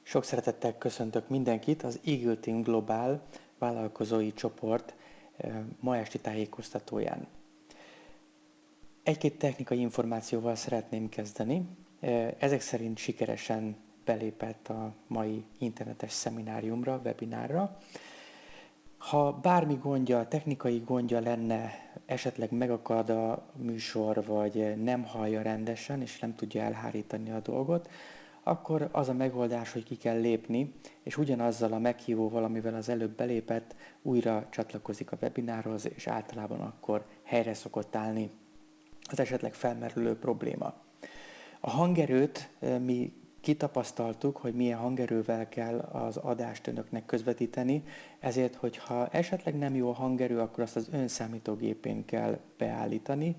Sok szeretettel köszöntök mindenkit az Eagle Team Global vállalkozói csoport ma esti tájékoztatóján. Egy-két technikai információval szeretném kezdeni. Ezek szerint sikeresen belépett a mai internetes szemináriumra, webinárra. Ha bármi gondja, technikai gondja lenne, esetleg megakad a műsor, vagy nem hallja rendesen, és nem tudja elhárítani a dolgot, akkor az a megoldás, hogy ki kell lépni, és ugyanazzal a meghívóval, amivel az előbb belépett, újra csatlakozik a webinárhoz, és általában akkor helyre szokott állni az esetleg felmerülő probléma. A hangerőt mi kitapasztaltuk, hogy milyen hangerővel kell az adást önöknek közvetíteni, ezért, hogyha esetleg nem jó a hangerő, akkor azt az ön számítógépén kell beállítani,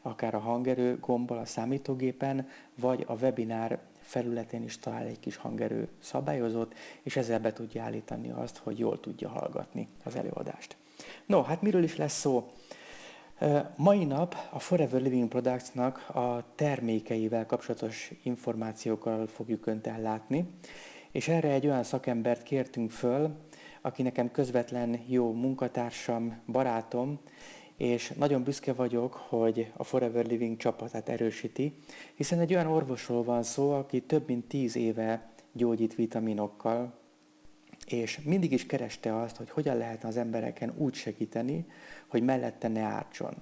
akár a hangerő gombbal a számítógépen, vagy a webinár felületén is talál egy kis hangerő szabályozót, és ezzel be tudja állítani azt, hogy jól tudja hallgatni az előadást. No, hát miről is lesz szó? Mai nap a Forever Living Products-nak a termékeivel kapcsolatos információkkal fogjuk önt ellátni, és erre egy olyan szakembert kértünk föl, aki nekem közvetlen jó munkatársam, barátom, és nagyon büszke vagyok, hogy a Forever Living csapatát erősíti, hiszen egy olyan orvosról van szó, aki több mint 10 éve gyógyít vitaminokkal, és mindig is kereste azt, hogy hogyan lehetne az embereken úgy segíteni, hogy mellette ne ártson.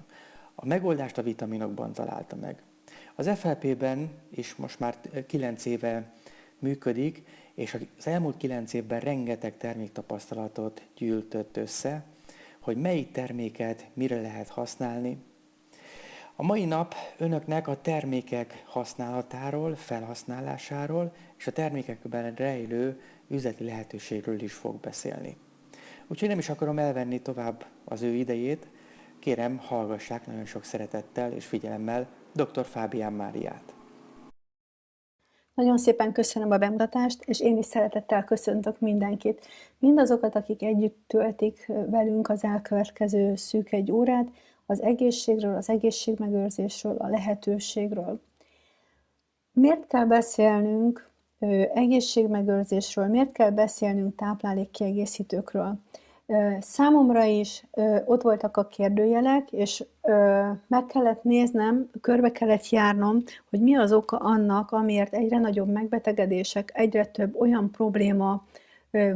A megoldást a vitaminokban találta meg. Az FLP-ben is most már 9 éve működik, és az elmúlt 9 évben rengeteg terméktapasztalatot gyűjtött össze, hogy melyik terméket mire lehet használni. A mai nap önöknek a termékek használatáról, felhasználásáról és a termékekben rejlő üzleti lehetőségről is fog beszélni. Úgyhogy nem is akarom elvenni tovább az ő idejét, kérem, hallgassák nagyon sok szeretettel és figyelemmel dr. Fábián Máriát. Nagyon szépen köszönöm a bemutatást, és én is szeretettel köszöntök mindenkit. Mindazokat, akik együtt töltik velünk az elkövetkező szűk egy órát, az egészségről, az egészségmegőrzésről, a lehetőségről. Miért kell beszélnünk egészségmegőrzésről, miért kell beszélnünk táplálékkiegészítőkről? Számomra is ott voltak a kérdőjelek, és meg kellett néznem, körbe kellett járnom, hogy mi az oka annak, amiért egyre nagyobb megbetegedések, egyre több olyan probléma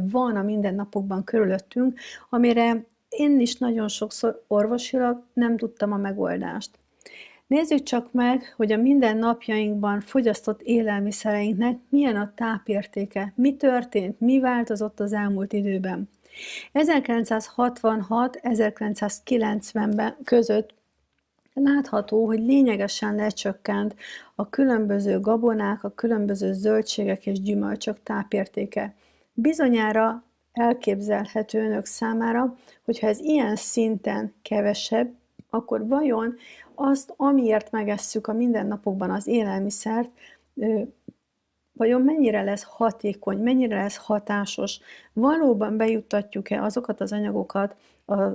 van a mindennapokban körülöttünk, amire én is nagyon sokszor orvosilag nem tudtam a megoldást. Nézzük csak meg, hogy a mindennapjainkban fogyasztott élelmiszereinknek milyen a tápértéke, mi történt, mi változott az elmúlt időben. 1966-1990-ben között látható, hogy lényegesen lecsökkent a különböző gabonák, a különböző zöldségek és gyümölcsök tápértéke. Bizonyára elképzelhető önök számára, hogyha ez ilyen szinten kevesebb, akkor vajon azt, amiért megesszük a mindennapokban az élelmiszert, vajon mennyire lesz hatékony, mennyire lesz hatásos, valóban bejuttatjuk-e azokat az anyagokat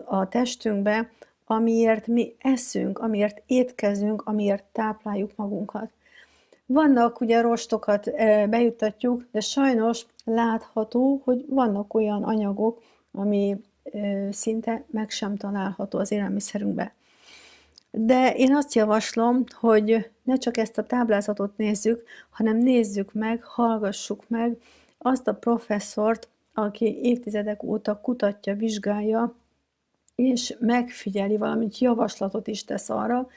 a testünkbe, amiért mi eszünk, amiért étkezünk, amiért tápláljuk magunkat. Vannak ugye rostokat bejuttatjuk, de sajnos látható, hogy vannak olyan anyagok, ami szinte meg sem található az élelmiszerünkbe. De én azt javaslom, hogy ne csak ezt a táblázatot nézzük, hanem nézzük meg, hallgassuk meg azt a professzort, aki évtizedek óta kutatja, vizsgálja, és megfigyeli, valamint javaslatot is tesz arra,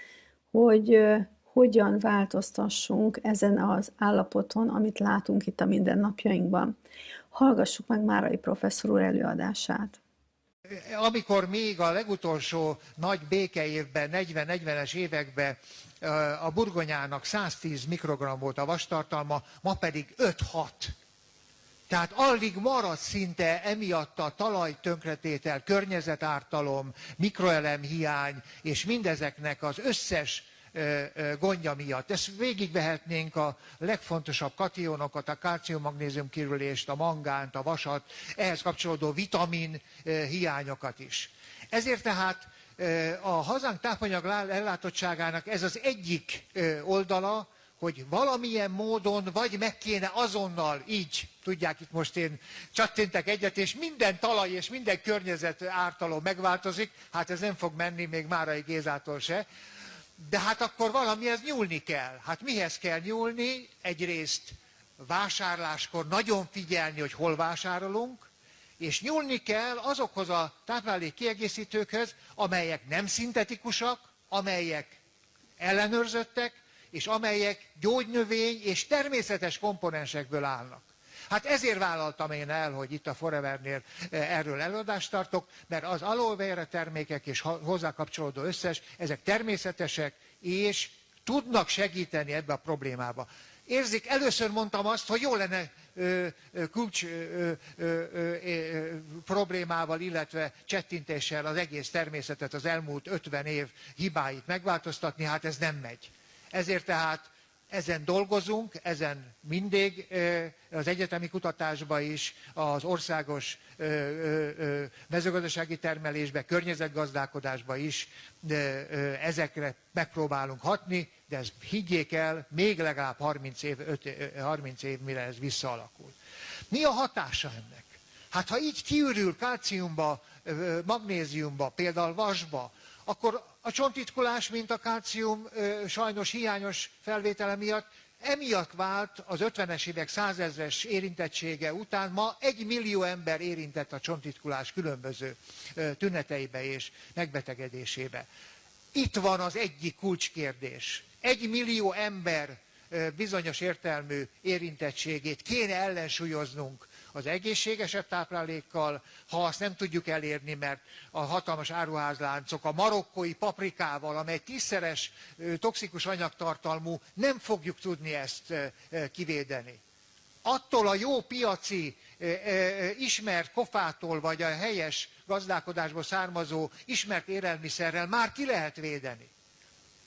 hogy hogyan változtassunk ezen az állapoton, amit látunk itt a mindennapjainkban. Hallgassuk meg Márai professzor úr előadását. Amikor még a legutolsó nagy békeévben, 40-40-es években a burgonyának 110 mikrogramm volt a vastartalma, ma pedig 5-6. Tehát alig marad szinte emiatt a talajtönkretétel, környezetártalom, mikroelemhiány és mindezeknek az összes gondja miatt. Ezt végigvehetnénk a legfontosabb kationokat, a kálcium-magnézium-kirülést, a mangánt, a vasat, ehhez kapcsolódó vitamin hiányokat is. Ezért tehát a hazánk tápanyag ellátottságának ez az egyik oldala, hogy valamilyen módon vagy meg kéne azonnal így, tudják, itt most én csattintek egyet, és minden talaj és minden környezet ártalom megváltozik, hát ez nem fog menni még Márai Gézától se, de hát akkor valamihez nyúlni kell. Hát mihez kell nyúlni? Egyrészt vásárláskor nagyon figyelni, hogy hol vásárolunk, és nyúlni kell azokhoz a táplálék kiegészítőkhöz, amelyek nem szintetikusak, amelyek ellenőrzöttek, és amelyek gyógynövény és természetes komponensekből állnak. Hát ezért vállaltam én el, hogy itt a Forevernél erről előadást tartok, mert az aloe vera termékek és hozzá kapcsolódó összes, ezek természetesek, és tudnak segíteni ebbe a problémába. Érzik, először mondtam azt, hogy jó lenne kulcs problémával, illetve csettintéssel az egész természetet, az elmúlt 50 év hibáit megváltoztatni, hát ez nem megy. Ezért tehát ezen dolgozunk, ezen mindig az egyetemi kutatásban is, az országos mezőgazdasági termelésben, környezetgazdálkodásban is ezekre megpróbálunk hatni, de ezt higgyék el, még legalább 30 év, mire ez visszaalakul. Mi a hatása ennek? Hát ha így kiürül kálciumba, magnéziumba, például vasba, akkor a csontritkulás, mint a kálcium sajnos hiányos felvétele miatt, emiatt vált az 50-es évek 100 000-es érintettsége után ma 1 millió ember érintett a csontritkulás különböző tüneteibe és megbetegedésébe. Itt van az egyik kulcskérdés. 1 millió ember bizonyos értelmű érintettségét kéne ellensúlyoznunk az egészségesebb táplálékkal, ha azt nem tudjuk elérni, mert a hatalmas áruházláncok a marokkói paprikával, amely 10-szeres toxikus anyagtartalmú, nem fogjuk tudni ezt kivédeni. Attól a jó piaci, ismert kofától, vagy a helyes gazdálkodásból származó ismert élelmiszerrel már ki lehet védeni.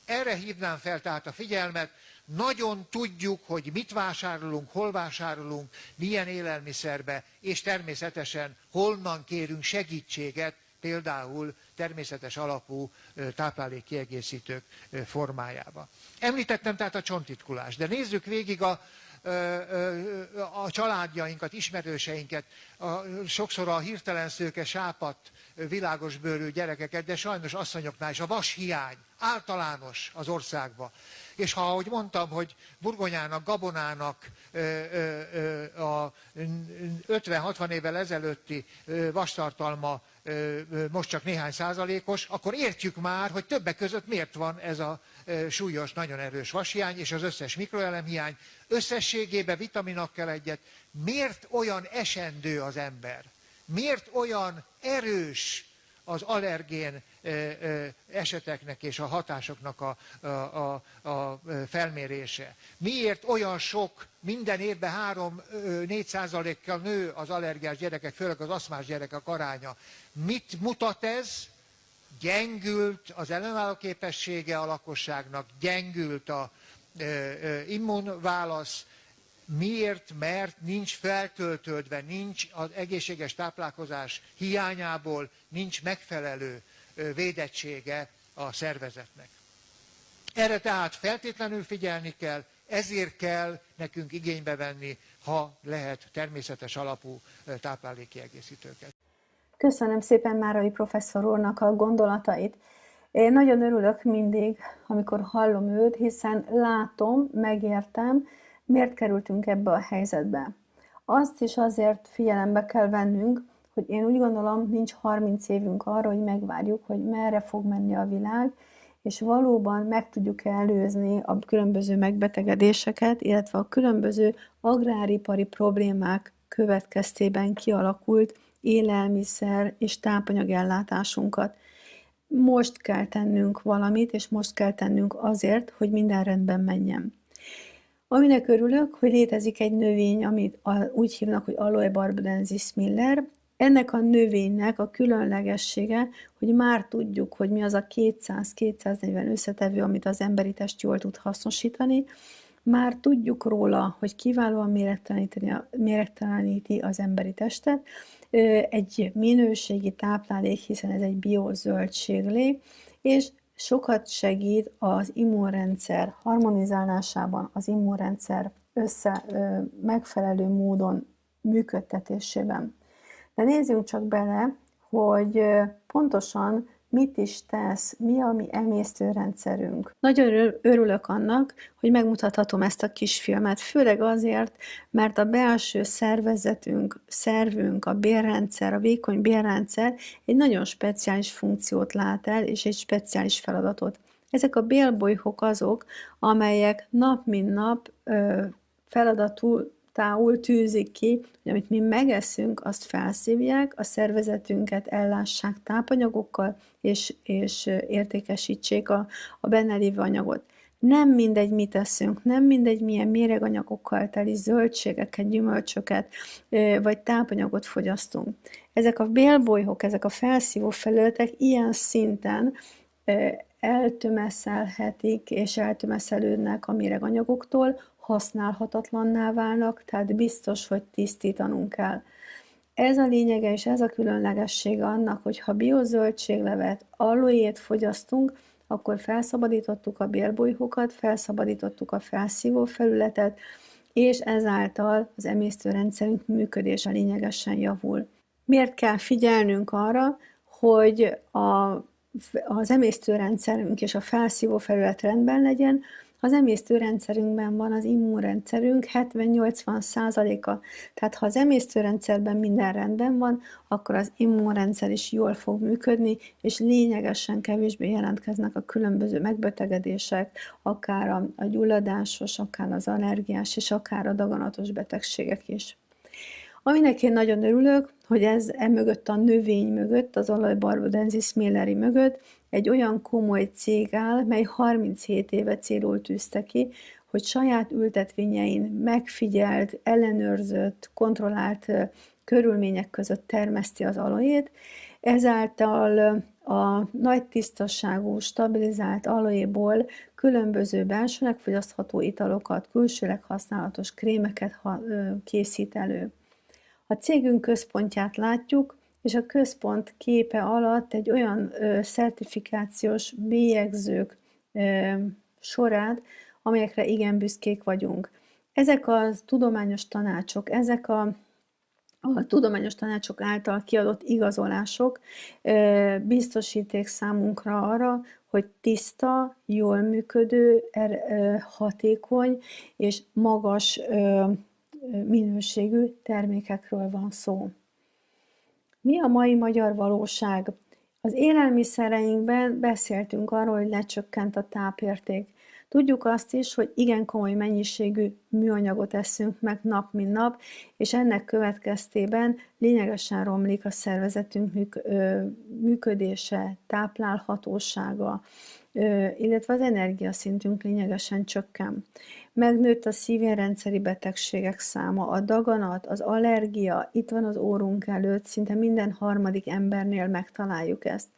Erre hívnám fel tehát a figyelmet, nagyon tudjuk, hogy mit vásárolunk, hol vásárolunk, milyen élelmiszerbe, és természetesen honnan kérünk segítséget, például természetes alapú táplálékkiegészítők formájába. Említettem tehát a csontritkulást, de nézzük végig a családjainkat, ismerőseinket, sokszor a hirtelen szőke, sápadt, világosbőrű gyerekeket, de sajnos asszonyoknál is a vashiány általános az országban. És ha, ahogy mondtam, hogy burgonyának, gabonának a 50-60 évvel ezelőtti vastartalma most csak néhány százalékos, akkor értjük már, hogy többek között miért van ez a súlyos, nagyon erős vashiány, és az összes mikroelemhiány. Összességében vitaminnal egyet. Miért olyan esendő az ember? Miért olyan erős az allergén eseteknek és a hatásoknak a felmérése? Miért olyan sok, minden évben 3-4%-kal nő az allergiás gyerekek, főleg az aszmás gyerekek aránya? Mit mutat ez? Gyengült az ellenálló képessége a lakosságnak, gyengült az immunválasz. Miért? Mert nincs feltöltődve, nincs az egészséges táplálkozás hiányából, nincs megfelelő védettsége a szervezetnek. Erre tehát feltétlenül figyelni kell, ezért kell nekünk igénybe venni, ha lehet, természetes alapú táplálékkiegészítőket. Köszönöm szépen Márai professzor úrnak a gondolatait. Én nagyon örülök mindig, amikor hallom őt, hiszen látom, megértem, miért kerültünk ebbe a helyzetbe. Azt is azért figyelembe kell vennünk, hogy én úgy gondolom, nincs 30 évünk arra, hogy megvárjuk, hogy merre fog menni a világ, és valóban meg tudjuk előzni a különböző megbetegedéseket, illetve a különböző agráripari problémák következtében kialakult élelmiszer és tápanyagellátásunkat. Most kell tennünk valamit, és most kell tennünk azért, hogy minden rendben menjen. Aminek örülök, hogy létezik egy növény, amit úgy hívnak, hogy Aloe barbadensis Miller. Ennek a növénynek a különlegessége, hogy már tudjuk, hogy mi az a 200-240 összetevő, amit az emberi test jól tud hasznosítani. Már tudjuk róla, hogy kiválóan méregteleníti az emberi testet. Egy minőségi táplálék, hiszen ez egy biozöldséglé, és sokat segít az immunrendszer harmonizálásában, az immunrendszer megfelelő módon működtetésében. De nézzünk csak bele, hogy pontosan mit is tesz, mi a mi emésztőrendszerünk. Nagyon örülök annak, hogy megmutathatom ezt a kis filmet, főleg azért, mert a belső szervünk, a bélrendszer, a vékony bélrendszer egy nagyon speciális funkciót lát el, és egy speciális feladatot. Ezek a bélbolyhok azok, amelyek nap mint nap feladatul tűzik ki, hogy amit mi megeszünk, azt felszívják, a szervezetünket ellássák tápanyagokkal, és értékesítsék a benne lévő anyagot. Nem mindegy, mit eszünk, nem mindegy, milyen méreganyagokkal teli zöldségeket, gyümölcsöket, vagy tápanyagot fogyasztunk. Ezek a bélbolyhok, ezek a felszívó felületek ilyen szinten eltömeszelhetik és eltömeszelődnek a méreganyagoktól, használhatatlanná válnak, tehát biztos, hogy tisztítanunk kell. Ez a lényege és ez a különlegessége annak, hogy ha biozöldséglevet, aloét fogyasztunk, akkor felszabadítottuk a bélbolyhokat, felszabadítottuk a felszívó felületet, és ezáltal az emésztőrendszerünk működése lényegesen javul. Miért kell figyelnünk arra, hogy az emésztőrendszerünk és a felszívó felület rendben legyen? Az emésztőrendszerünkben van az immunrendszerünk 70-80%-a. Tehát ha az emésztőrendszerben minden rendben van, akkor az immunrendszer is jól fog működni, és lényegesen kevésbé jelentkeznek a különböző megbetegedések, akár a gyulladásos, akár az allergiás, és akár a daganatos betegségek is. Aminek én nagyon örülök, hogy ez mögött a növény mögött, az Oleubarbodensis mülleri mögött egy olyan komoly cég áll, mely 37 éve célul tűzte ki, hogy saját ültetvényein megfigyelt, ellenőrzött, kontrollált körülmények között termeszti az aloét, ezáltal a nagy tisztaságú, stabilizált aloéból különböző belsőleg fogyasztható italokat, külsőleg használatos krémeket készít elő. A cégünk központját látjuk, és a központ képe alatt egy olyan szertifikációs bélyegzők sorát, amelyekre igen büszkék vagyunk. Ezek a tudományos tanácsok, ezek a tudományos tanácsok által kiadott igazolások biztosíték számunkra arra, hogy tiszta, jól működő, hatékony és magas minőségű termékekről van szó. Mi a mai magyar valóság? Az élelmiszereinkben beszéltünk arról, hogy lecsökkent a tápérték. Tudjuk azt is, hogy igen komoly mennyiségű műanyagot eszünk meg nap mint nap, és ennek következtében lényegesen romlik a szervezetünk működése, táplálhatósága, illetve az energiaszintünk lényegesen csökken. Megnőtt a szívérendszeri betegségek száma, a daganat, az allergia, itt van az órunk előtt, szinte minden harmadik embernél megtaláljuk ezt.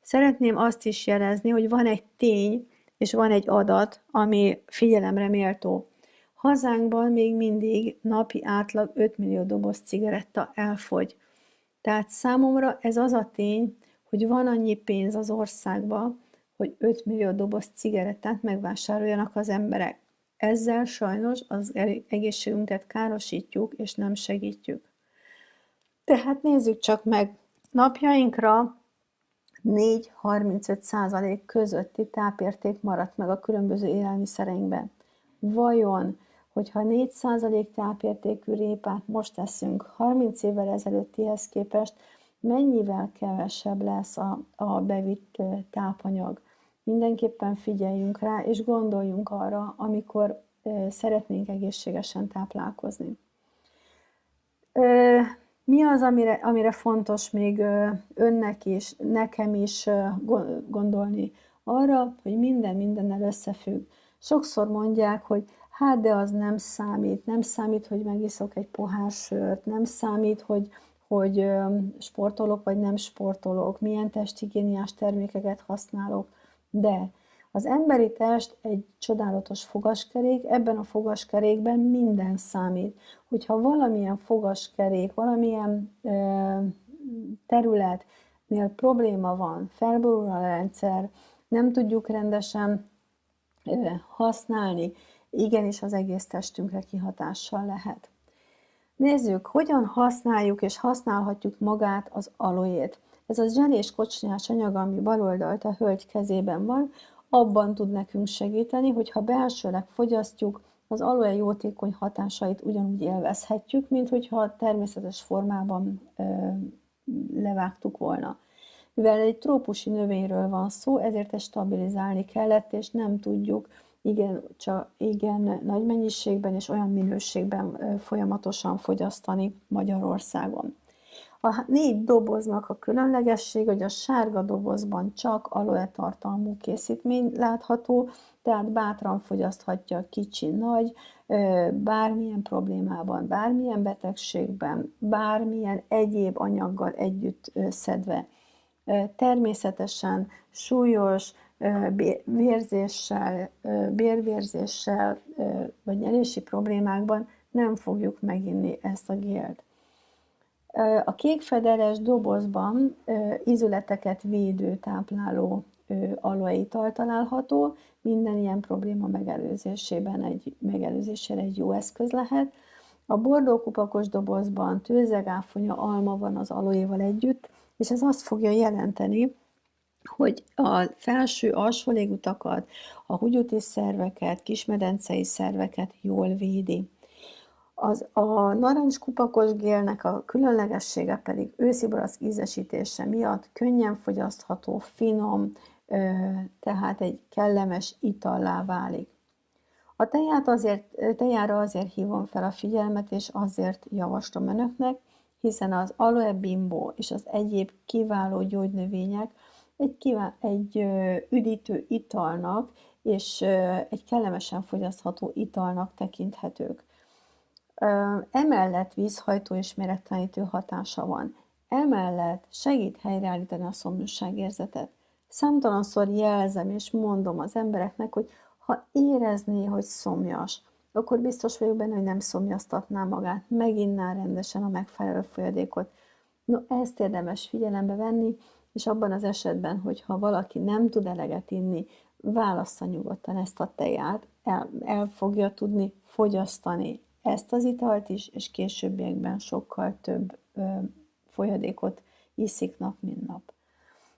Szeretném azt is jelezni, hogy van egy tény, és van egy adat, ami figyelemre méltó. Hazánkban még mindig napi átlag 5 millió doboz cigaretta elfogy. Tehát számomra ez az a tény, hogy van annyi pénz az országban, hogy 5 millió doboz cigarettát megvásároljanak az emberek. Ezzel sajnos az egészségünket károsítjuk, és nem segítjük. Tehát nézzük csak meg, napjainkra 4-35% közötti tápérték maradt meg a különböző élelmiszereinkben. Vajon, hogyha 4% tápértékű répát most teszünk 30 évvel ezelőttihez képest, mennyivel kevesebb lesz a bevitt tápanyag? Mindenképpen figyeljünk rá, és gondoljunk arra, amikor szeretnénk egészségesen táplálkozni. Mi az, amire fontos még önnek is, nekem is gondolni? Arra, hogy minden mindennel összefügg. Sokszor mondják, hogy hát de az nem számít, hogy megiszok egy pohár sört, nem számít, hogy sportolok vagy nem sportolok, milyen testhigiéniás termékeket használok, de az emberi test egy csodálatos fogaskerék, ebben a fogaskerékben minden számít. Hogyha valamilyen fogaskerék, valamilyen területnél probléma van, felborul a rendszer, nem tudjuk rendesen használni, igenis az egész testünkre kihatással lehet. Nézzük, hogyan használjuk és használhatjuk magát az aloét. Ez a zselés kocsonyás anyag, ami bal oldalt a hölgy kezében van, abban tud nekünk segíteni, hogyha belsőleg fogyasztjuk, az aloe jótékony hatásait ugyanúgy élvezhetjük, mint hogyha természetes formában levágtuk volna. Mivel egy trópusi növényről van szó, ezért ezt stabilizálni kellett, és nem tudjuk igen nagy mennyiségben és olyan minőségben folyamatosan fogyasztani Magyarországon. A 4 doboznak a különlegesség, hogy a sárga dobozban csak aloe tartalmú készítmény látható, tehát bátran fogyaszthatja kicsi, nagy, bármilyen problémában, bármilyen betegségben, bármilyen egyéb anyaggal együtt szedve. Természetesen súlyos bérvérzéssel vagy nyelési problémákban nem fogjuk meginni ezt a gélt. A kékfederes dobozban ízületeket védő, tápláló aloe ital található, minden ilyen probléma megelőzésére egy jó eszköz lehet. A bordó kupakos dobozban tőzegáfonya, alma van az aloéval együtt, és ez azt fogja jelenteni, hogy a felső alsó légutakat, a húgyúti szerveket, kismedencei szerveket jól védi. A narancskupakos gélnek a különlegessége pedig őszi barack ízesítése miatt könnyen fogyasztható, finom, tehát egy kellemes itallá válik. A tejára azért hívom fel a figyelmet, és azért javaslom önöknek, hiszen az aloe bimbo és az egyéb kiváló gyógynövények egy üdítő italnak és egy kellemesen fogyasztható italnak tekinthetők. Emellett vízhajtó és méregtelenítő hatása van. Emellett segít helyreállítani a szomjúságérzetet. Számtalanszor jelzem és mondom az embereknek, hogy ha érezné, hogy szomjas, akkor biztos vagyok benne, hogy nem szomjaztatná magát, meginná rendesen a megfelelő folyadékot. No, ezt érdemes figyelembe venni, és abban az esetben, hogyha valaki nem tud eleget inni, válassza nyugodtan ezt a teját, el fogja tudni fogyasztani ezt az italt is, és későbbiekben sokkal több folyadékot iszik nap, mint nap.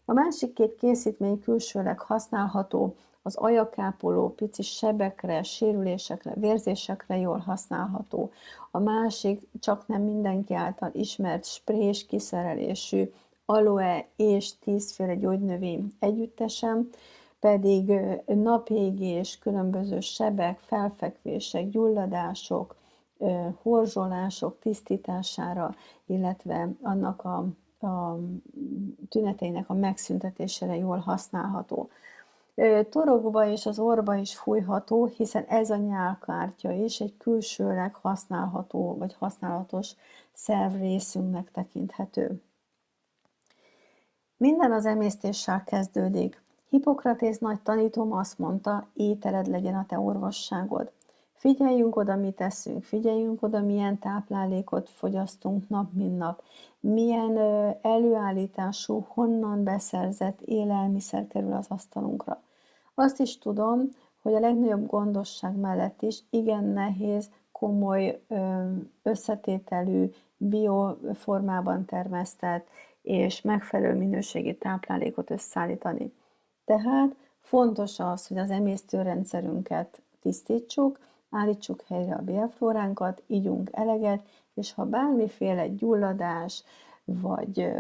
A másik 2 készítmény külsőleg használható, az ajakápoló pici sebekre, sérülésekre, vérzésekre jól használható. A másik csak nem mindenki által ismert sprés kiszerelésű aloe és 10 féle gyógynövény együttesen, pedig napégés, különböző sebek, felfekvések, gyulladások, horzsolások tisztítására, illetve annak a tüneteinek a megszüntetésére jól használható. Torokba és az orba is fújható, hiszen ez a nyálkártya is egy külsőleg használható vagy használatos szervrészünknek tekinthető. Minden az emésztéssel kezdődik. Hippokratész nagy tanítom azt mondta, ételed legyen a te orvosságod. Figyeljünk oda, mit eszünk, figyeljünk oda, milyen táplálékot fogyasztunk nap, mint nap, milyen előállítású, honnan beszerzett élelmiszer kerül az asztalunkra. Azt is tudom, hogy a legnagyobb gondosság mellett is igen nehéz, komoly összetételű, bioformában termesztett és megfelelő minőségi táplálékot összeállítani. Tehát fontos az, hogy az emésztőrendszerünket tisztítsuk, állítsuk helyre a bélflóránkat, ígyunk eleget, és ha bármiféle gyulladás, vagy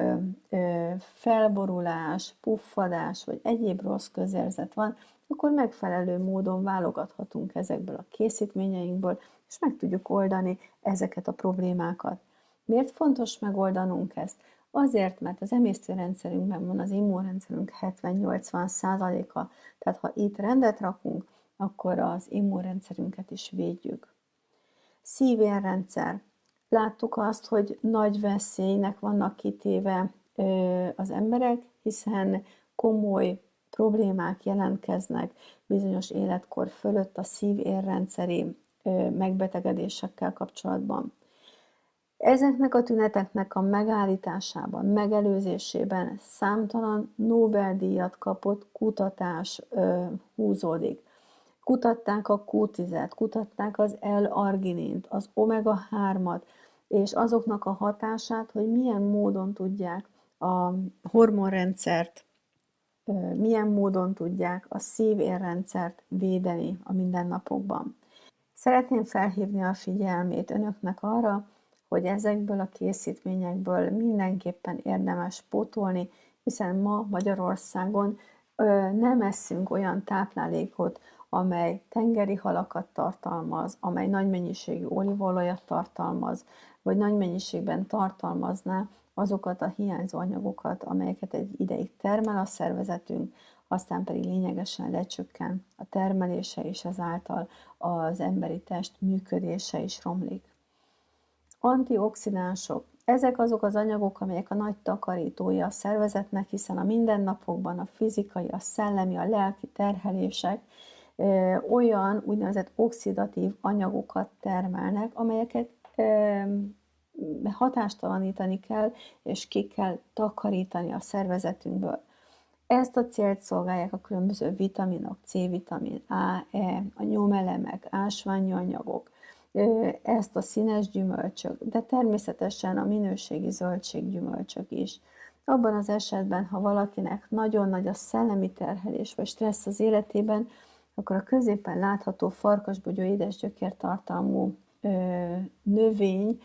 felborulás, puffadás, vagy egyéb rossz közérzet van, akkor megfelelő módon válogathatunk ezekből a készítményeinkből, és meg tudjuk oldani ezeket a problémákat. Miért fontos megoldanunk ezt? Azért, mert az emésztőrendszerünkben van az immunrendszerünk 70-80%-a, tehát ha itt rendet rakunk, akkor az immunrendszerünket is védjük. Szívérrendszer. Láttuk azt, hogy nagy veszélynek vannak kitéve az emberek, hiszen komoly problémák jelentkeznek bizonyos életkor fölött a szívérrendszeri megbetegedésekkel kapcsolatban. Ezeknek a tüneteknek a megállításában, megelőzésében számtalan Nobel-díjat kapott kutatás húzódik. Kutatták a Q10-et, kutatták az L-arginint, az omega-3-at, és azoknak a hatását, hogy milyen módon tudják a hormonrendszert, milyen módon tudják a szív-érrendszert védeni a mindennapokban. Szeretném felhívni a figyelmét önöknek arra, hogy ezekből a készítményekből mindenképpen érdemes pótolni, hiszen ma Magyarországon nem eszünk olyan táplálékot, amely tengeri halakat tartalmaz, amely nagy mennyiségű olívaolajat tartalmaz, vagy nagy mennyiségben tartalmazná azokat a hiányzó anyagokat, amelyeket egy ideig termel a szervezetünk, aztán pedig lényegesen lecsökken a termelése, és ezáltal az emberi test működése is romlik. Antioxidánsok. Ezek azok az anyagok, amelyek a nagy takarítója a szervezetnek, hiszen a mindennapokban a fizikai, a szellemi, a lelki terhelések olyan úgynevezett oxidatív anyagokat termelnek, amelyeket hatástalanítani kell, és ki kell takarítani a szervezetünkből. Ezt a célt szolgálják a különböző vitaminok, C-vitamin, A, E, a nyomelemek, ásványi anyagok, ezt a színes gyümölcsök, de természetesen a minőségi zöldséggyümölcsök is. Abban az esetben, ha valakinek nagyon nagy a szellemi terhelés vagy stressz az életében, akkor a középen látható farkasbogyó édesgyökértartalmú növény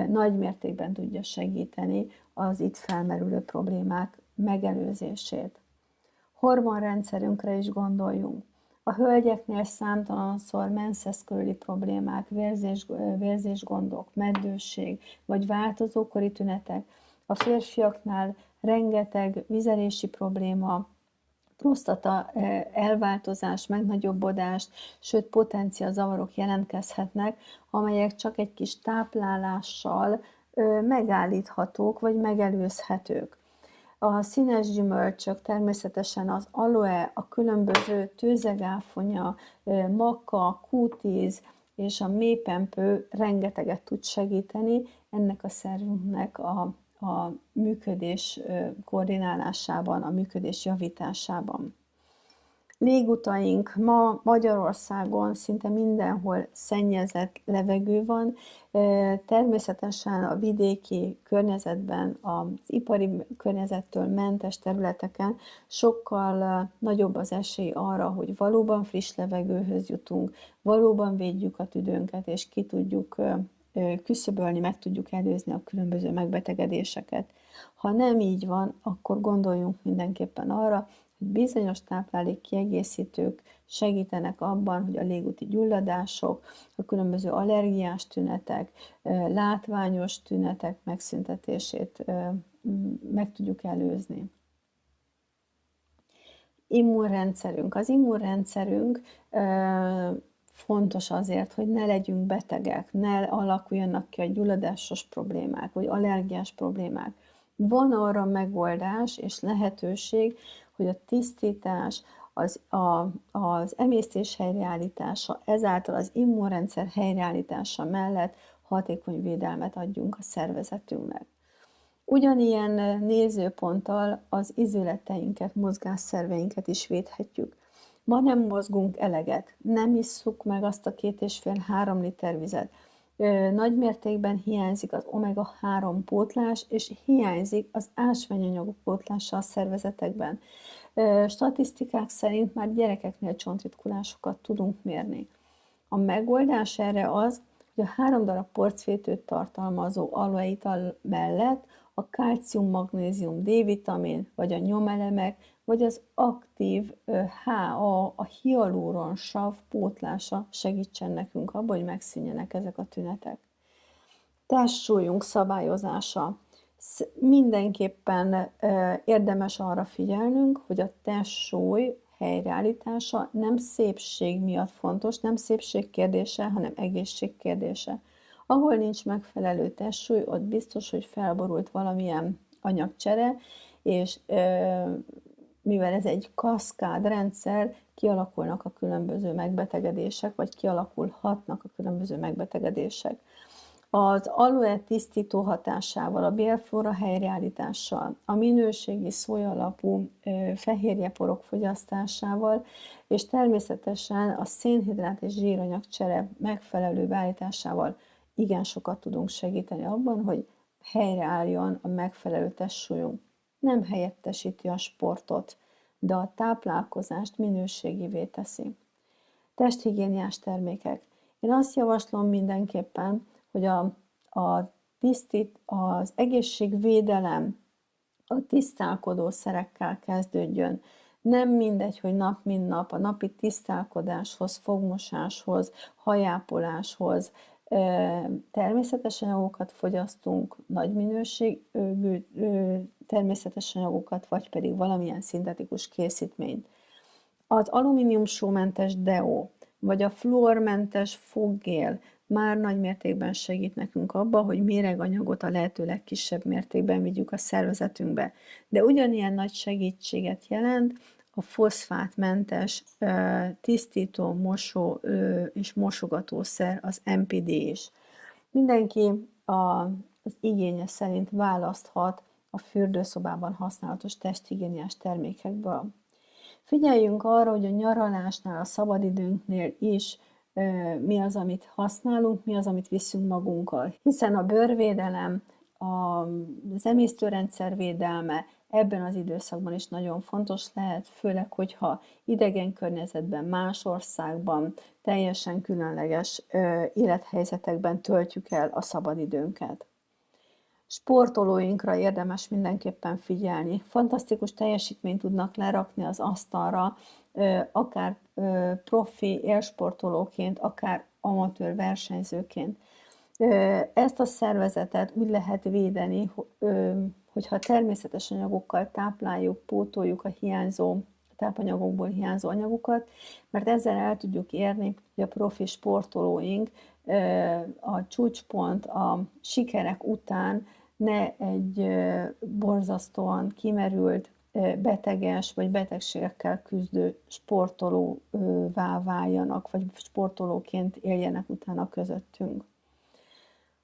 nagy mértékben tudja segíteni az itt felmerülő problémák megelőzését. Hormonrendszerünkre is gondoljunk. A hölgyeknél számtalanszor menszesz körüli problémák, vérzésgondok, meddőség vagy változókori tünetek. A férfiaknál rengeteg vizelési probléma, prostata elváltozás, megnagyobbodás, sőt potenciazavarok jelentkezhetnek, amelyek csak egy kis táplálással megállíthatók vagy megelőzhetők. A színes gyümölcsök, természetesen az aloe, a különböző tőzegáfonya, makka, Q10 és a mélypempő rengeteget tud segíteni ennek a szervünknek a működés koordinálásában, a működés javításában. Légutaink ma Magyarországon szinte mindenhol szennyezett levegő van, természetesen a vidéki környezetben, az ipari környezettől mentes területeken sokkal nagyobb az esély arra, hogy valóban friss levegőhöz jutunk, valóban védjük a tüdőnket, és ki tudjuk küszöbölni, meg tudjuk előzni a különböző megbetegedéseket. Ha nem így van, akkor gondoljunk mindenképpen arra, hogy bizonyos táplálékkiegészítők segítenek abban, hogy a légúti gyulladások, a különböző allergiás tünetek, látványos tünetek megszüntetését meg tudjuk előzni. Immunrendszerünk. Az immunrendszerünk fontos azért, hogy ne legyünk betegek, ne alakuljanak ki a gyulladásos problémák, vagy allergiás problémák. Van arra megoldás és lehetőség, hogy a tisztítás, az emésztés helyreállítása, ezáltal az immunrendszer helyreállítása mellett hatékony védelmet adjunk a szervezetünknek. Ugyanilyen nézőponttal az izületeinket, mozgásszerveinket is védhetjük. Ma nem mozgunk eleget, nem isszuk meg azt a 2,5-3 liter vizet. Nagy mértékben hiányzik az omega-3 pótlás, és hiányzik az ásványanyagok pótlása a szervezetekben. Statisztikák szerint már gyerekeknél csontritkulásokat tudunk mérni. A megoldás erre az, hogy a 3 darab porcfétőt tartalmazó aloeital mellett a kálcium, magnézium, D-vitamin, vagy a nyomelemek, vagy az aktív HA, a hialuronsav pótlása segítsen nekünk abban, hogy megszűnjenek ezek a tünetek. Testsúlyunk szabályozása. Mindenképpen érdemes arra figyelnünk, hogy a testsúly helyreállítása nem szépség miatt fontos, nem szépség kérdése, hanem egészség kérdése. Ahol nincs megfelelő testsúly, ott biztos, hogy felborult valamilyen anyagcsere, és mivel ez egy kaszkád rendszer, kialakulnak a különböző megbetegedések, vagy kialakulhatnak a különböző megbetegedések. Az aloe tisztító hatásával, a bélflóra helyreállítással, a minőségi szójalapú fehérjeporok fogyasztásával, és természetesen a szénhidrát és zsíranyagcsere megfelelő beállításával igen sokat tudunk segíteni abban, hogy helyreálljon a megfelelő testsúlyunk. Nem helyettesíti a sportot, de a táplálkozást minőségivé teszi. Testhigiéniás termékek. Én azt javaslom mindenképpen, hogy az egészségvédelem a tisztálkodó szerekkel kezdődjön. Nem mindegy, hogy nap mint nap a napi tisztálkodáshoz, fogmosáshoz, hajápoláshoz természetes anyagokat fogyasztunk, nagy minőségű természetes anyagokat, vagy pedig valamilyen szintetikus készítményt. Az alumíniumsómentes deo, vagy a fluormentes foggél már nagy mértékben segít nekünk abba, hogy méreganyagot a lehető legkisebb mértékben vigyük a szervezetünkbe. De ugyanilyen nagy segítséget jelent a foszfátmentes tisztító, mosó és mosogatószer, az MPD is. Mindenki az igénye szerint választhat a fürdőszobában használatos testhigiéniás termékekből. Figyeljünk arra, hogy a nyaralásnál, a szabadidőnknél is mi az, amit használunk, mi az, amit viszünk magunkkal. Hiszen a bőrvédelem, az emésztőrendszer védelme ebben az időszakban is nagyon fontos lehet, főleg, hogyha idegen környezetben, más országban, teljesen különleges élethelyzetekben töltjük el a szabadidőnket. Sportolóinkra érdemes mindenképpen figyelni. Fantasztikus teljesítményt tudnak lerakni az asztalra, akár profi élsportolóként, akár amatőr versenyzőként. Ezt a szervezetet úgy lehet védeni, hogyha természetes anyagokkal tápláljuk, pótoljuk a hiányzó tápanyagokból hiányzó anyagokat, mert ezzel el tudjuk érni, hogy a profi sportolóink a csúcspont, a sikerek után ne egy borzasztóan kimerült, beteges vagy betegségekkel küzdő sportolóvá váljanak, vagy sportolóként éljenek utána közöttünk.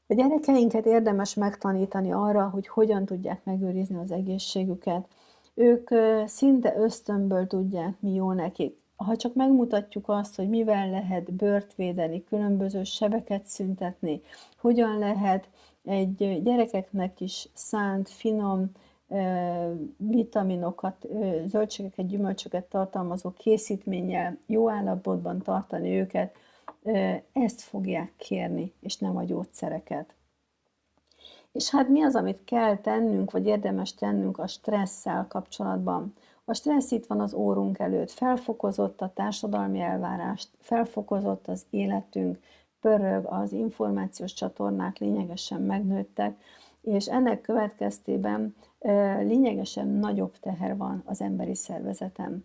A gyerekeinket érdemes megtanítani arra, hogy hogyan tudják megőrizni az egészségüket. Ők szinte ösztönből tudják, mi jó nekik. Ha csak megmutatjuk azt, hogy mivel lehet bőrt védeni, különböző sebeket szüntetni, hogyan lehet egy gyerekeknek is szánt, finom vitaminokat, zöldségeket, gyümölcsöket tartalmazó készítménnyel jó állapotban tartani őket, ezt fogják kérni, és nem a gyógyszereket. És hát mi az, amit kell tennünk, vagy érdemes tennünk a stresszel kapcsolatban? A stressz itt van az órunk előtt, felfokozott a társadalmi elvárást, felfokozott az életünk, pörög, az információs csatornák lényegesen megnőttek, és ennek következtében lényegesen nagyobb teher van az emberi szervezeten.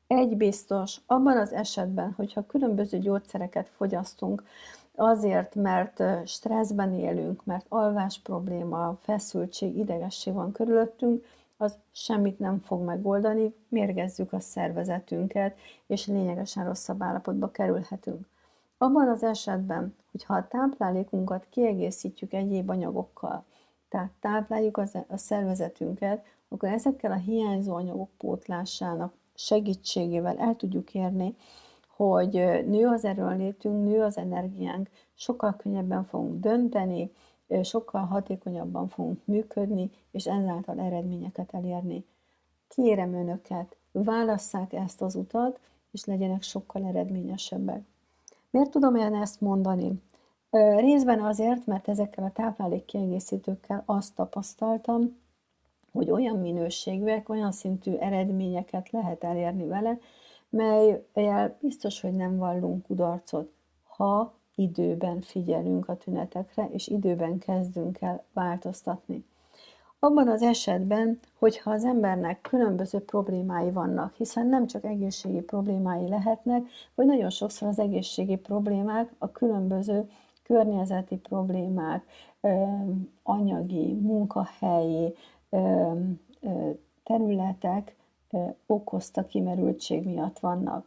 Egy biztos, abban az esetben, hogyha különböző gyógyszereket fogyasztunk, azért, mert stresszben élünk, mert alvás probléma, feszültség, idegesség van körülöttünk, az semmit nem fog megoldani, mérgezzük a szervezetünket, és lényegesen rosszabb állapotba kerülhetünk. Abban az esetben, hogyha a táplálékunkat kiegészítjük egyéb anyagokkal, tehát tápláljuk a szervezetünket, akkor ezekkel a hiányzó anyagok pótlásának segítségével el tudjuk érni, hogy nő az erőnlétünk, nő az energiánk, sokkal könnyebben fogunk dönteni, sokkal hatékonyabban fogunk működni, és ezáltal eredményeket elérni. Kérem önöket, válasszák ezt az utat, és legyenek sokkal eredményesebbek. Miért tudom én ezt mondani? Részben azért, mert ezekkel a táplálékkiegészítőkkel azt tapasztaltam, hogy olyan minőségűek, olyan szintű eredményeket lehet elérni vele, melyel biztos, hogy nem vallunk kudarcot, ha időben figyelünk a tünetekre, és időben kezdünk el változtatni. Abban az esetben, hogyha az embernek különböző problémái vannak, hiszen nem csak egészségi problémái lehetnek, vagy nagyon sokszor az egészségi problémák a különböző környezeti problémák, anyagi, munkahelyi területek okozta kimerültség miatt vannak.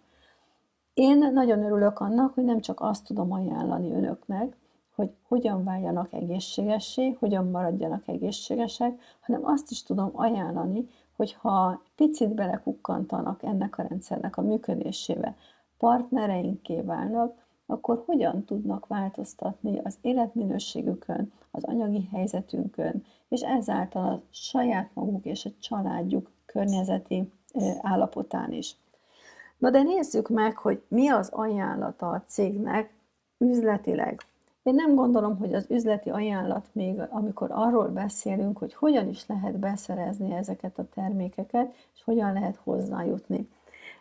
Én nagyon örülök annak, hogy nem csak azt tudom ajánlani önöknek, hogy hogyan váljanak egészségessé, hogyan maradjanak egészségesek, hanem azt is tudom ajánlani, hogy ha picit belekukkantanak ennek a rendszernek a működésébe, partnereinké válnak, akkor hogyan tudnak változtatni az életminőségükön, az anyagi helyzetünkön, és ezáltal a saját maguk és a családjuk környezeti állapotán is. Na de nézzük meg, hogy mi az ajánlata a cégnek üzletileg. Én nem gondolom, hogy az üzleti ajánlat még, amikor arról beszélünk, hogy hogyan is lehet beszerezni ezeket a termékeket, és hogyan lehet hozzájutni.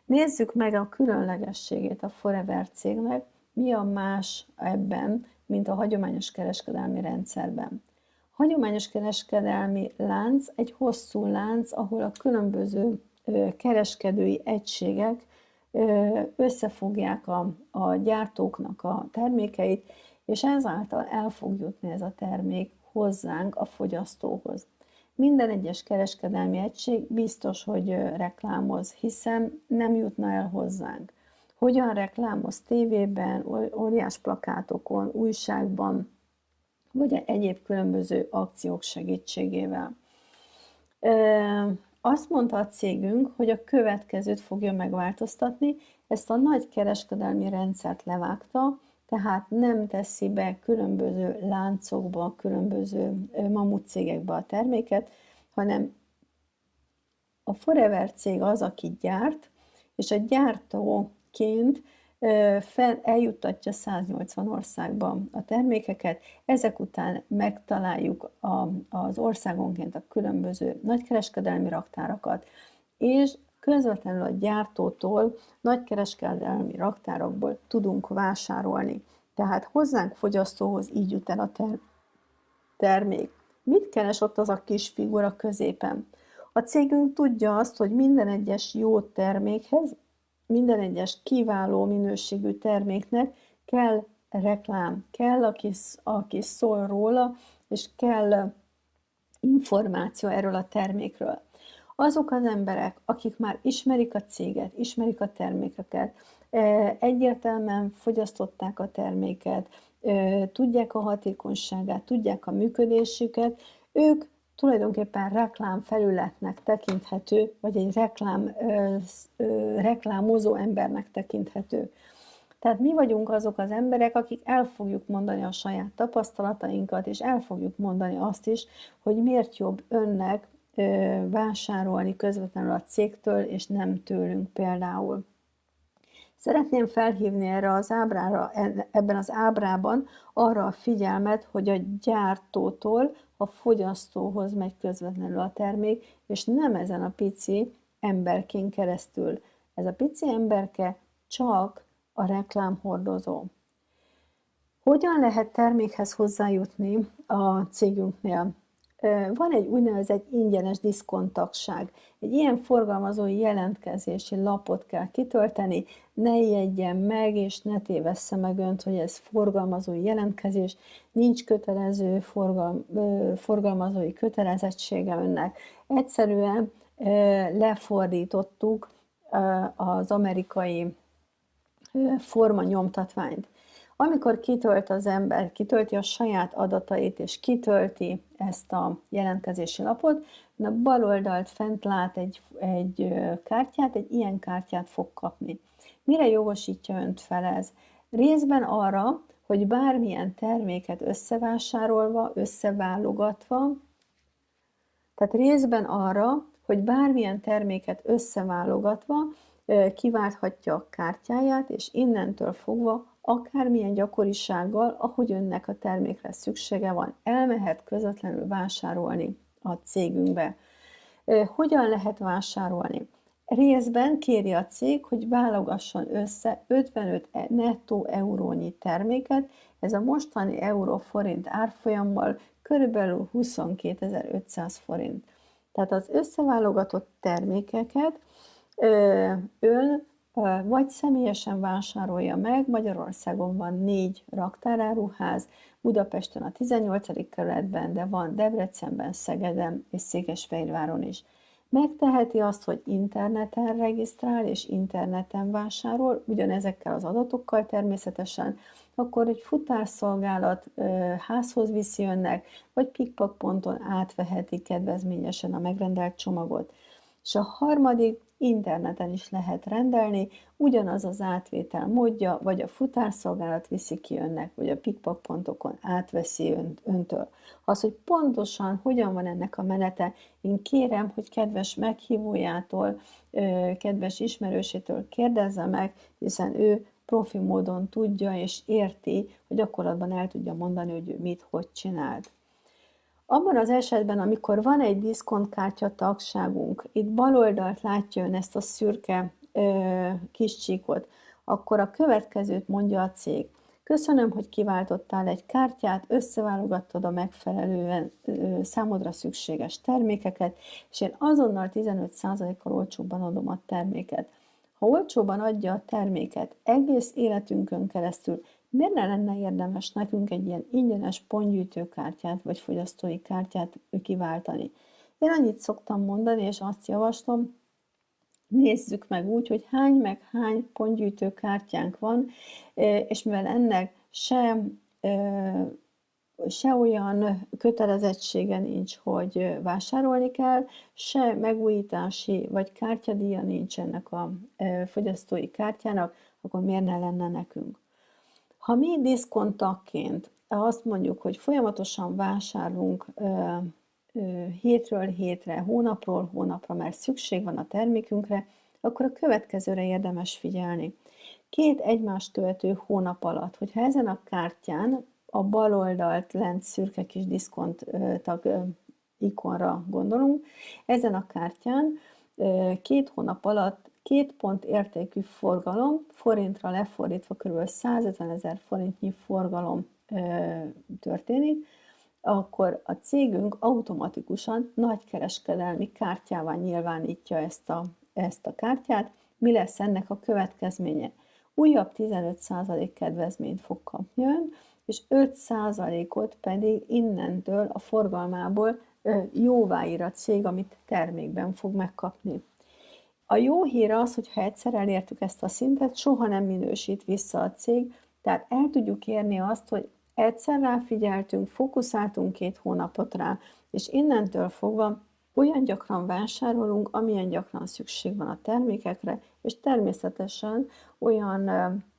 Nézzük meg a különlegességét a Forever cégnek, mi a más ebben, mint a hagyományos kereskedelmi rendszerben. A hagyományos kereskedelmi lánc egy hosszú lánc, ahol a különböző kereskedői egységek összefogják a gyártóknak a termékeit, és ezáltal el fog jutni ez a termék hozzánk, a fogyasztóhoz. Minden egyes kereskedelmi egység biztos, hogy reklámoz, hiszen nem jutna el hozzánk. Hogyan reklámoz tévében, óriás plakátokon, újságban, vagy egyéb különböző akciók segítségével. Azt mondta a cégünk, hogy a következőt fogja megváltoztatni, ezt a nagy kereskedelmi rendszert levágta, tehát nem teszi be különböző láncokba, különböző mamut cégekbe a terméket, hanem a Forever cég az, aki gyárt, és a gyártóként eljuttatja 180 országba a termékeket, ezek után megtaláljuk az országonként a különböző nagykereskedelmi raktárakat, és közvetlenül a gyártótól, nagykereskedelmi raktárokból tudunk vásárolni. Tehát hozzánk fogyasztóhoz így jut el a termék. Mit keres ott az a kis figura középen? A cégünk tudja azt, hogy minden egyes jó termékhez, minden egyes kiváló minőségű terméknek kell reklám, kell, aki szól róla, és kell információ erről a termékről. Azok az emberek, akik már ismerik a céget, ismerik a termékeket, egyértelműen fogyasztották a terméket, tudják a hatékonyságát, tudják a működésüket, ők tulajdonképpen reklámfelületnek tekinthető, vagy egy reklámozó embernek tekinthető. Tehát mi vagyunk azok az emberek, akik el fogjuk mondani a saját tapasztalatainkat, és el fogjuk mondani azt is, hogy miért jobb önnek vásárolni közvetlenül a cégtől, és nem tőlünk például. Szeretném felhívni erre az ábrára, ebben az ábrában arra a figyelmet, hogy a gyártótól a fogyasztóhoz megy közvetlenül a termék, és nem ezen a pici emberkén keresztül. Ez a pici emberke csak a reklámhordozó. Hogyan lehet termékhez hozzájutni a cégünknél? Van egy úgynevezett ingyenes diszkonttagság. Egy ilyen forgalmazói jelentkezési lapot kell kitölteni, ne ijedjen meg, és ne tévessze meg önt, hogy ez forgalmazói jelentkezés, nincs kötelező forgalmazói kötelezettsége önnek. Egyszerűen lefordítottuk az amerikai formanyomtatványt. Amikor kitölt az ember, kitölti a saját adatait, és kitölti ezt a jelentkezési lapot, a bal oldalt fent lát egy kártyát, egy ilyen kártyát fog kapni. Mire jogosítja önt fel ez? Részben arra, hogy bármilyen terméket összevásárolva, összeválogatva, tehát részben arra, hogy bármilyen terméket összeválogatva kiválthatja a kártyáját, és innentől fogva akármilyen gyakorisággal, ahogy önnek a termékre szüksége van, elmehet közvetlenül vásárolni a cégünkbe. Hogyan lehet vásárolni? Részben kéri a cég, hogy válogasson össze 55 nettó eurónyi terméket, ez a mostani euró-forint árfolyammal körülbelül 22.500 forint. Tehát az összeválogatott termékeket ön vagy személyesen vásárolja meg, Magyarországon van 4 raktáráruház, Budapesten a 18. kerületben, de van Debrecenben, Szegeden és Székesfehérváron is. Megteheti azt, hogy interneten regisztrál és interneten vásárol, ugyanezekkel az adatokkal természetesen, akkor egy futárszolgálat házhoz viszi önnek, vagy pikpak.on átveheti kedvezményesen a megrendelt csomagot. És a harmadik, interneten is lehet rendelni, ugyanaz az átvétel módja, vagy a futárszolgálat viszi ki önnek, vagy a pikpak.on átveszi öntől. Az, hogy pontosan hogyan van ennek a menete, én kérem, hogy kedves meghívójától, kedves ismerősétől kérdezze meg, hiszen ő profi módon tudja és érti, hogy gyakorlatban el tudja mondani, hogy ő mit, hogy csinált. Abban az esetben, amikor van egy diszkontkártya tagságunk, itt bal oldalt látja ön ezt a szürke kis csíkot, akkor a következőt mondja a cég. Köszönöm, hogy kiváltottál egy kártyát, összeválogattad a megfelelően számodra szükséges termékeket, és én azonnal 15%-kal olcsóbban adom a terméket. Ha olcsóban adja a terméket egész életünkön keresztül, miért ne lenne érdemes nekünk egy ilyen ingyenes pontgyűjtőkártyát vagy fogyasztói kártyát kiváltani? Én annyit szoktam mondani, és azt javaslom, nézzük meg úgy, hogy hány pontgyűjtőkártyánk van, és mivel ennek se olyan kötelezettsége nincs, hogy vásárolni kell, se megújítási vagy kártyadíja nincs ennek a fogyasztói kártyának, akkor miért ne lenne nekünk? Ha mi diszkonttagként azt mondjuk, hogy folyamatosan vásárlunk hétről hétre, hónapról hónapra, mert szükség van a termékünkre, akkor a következőre érdemes figyelni. 2 egymást követő hónap alatt, hogyha ezen a kártyán a bal oldalt lent szürke kis diszkonttag ikonra gondolunk, ezen a kártyán 2 hónap alatt 2 pont értékű forgalom, forintra lefordítva kb. 150 000 forintnyi forgalom történik, akkor a cégünk automatikusan nagykereskedelmi kártyává nyilvánítja ezt a kártyát. Mi lesz ennek a következménye? Újabb 15% kedvezményt fog kapni ön, és 5%-ot pedig innentől a forgalmából jóváír a cég, amit termékben fog megkapni. A jó hír az, hogy ha egyszer elértük ezt a szintet, soha nem minősít vissza a cég, tehát el tudjuk érni azt, hogy egyszer ráfigyeltünk, fókuszáltunk 2 hónapot rá, és innentől fogva olyan gyakran vásárolunk, amilyen gyakran szükség van a termékekre, és természetesen olyan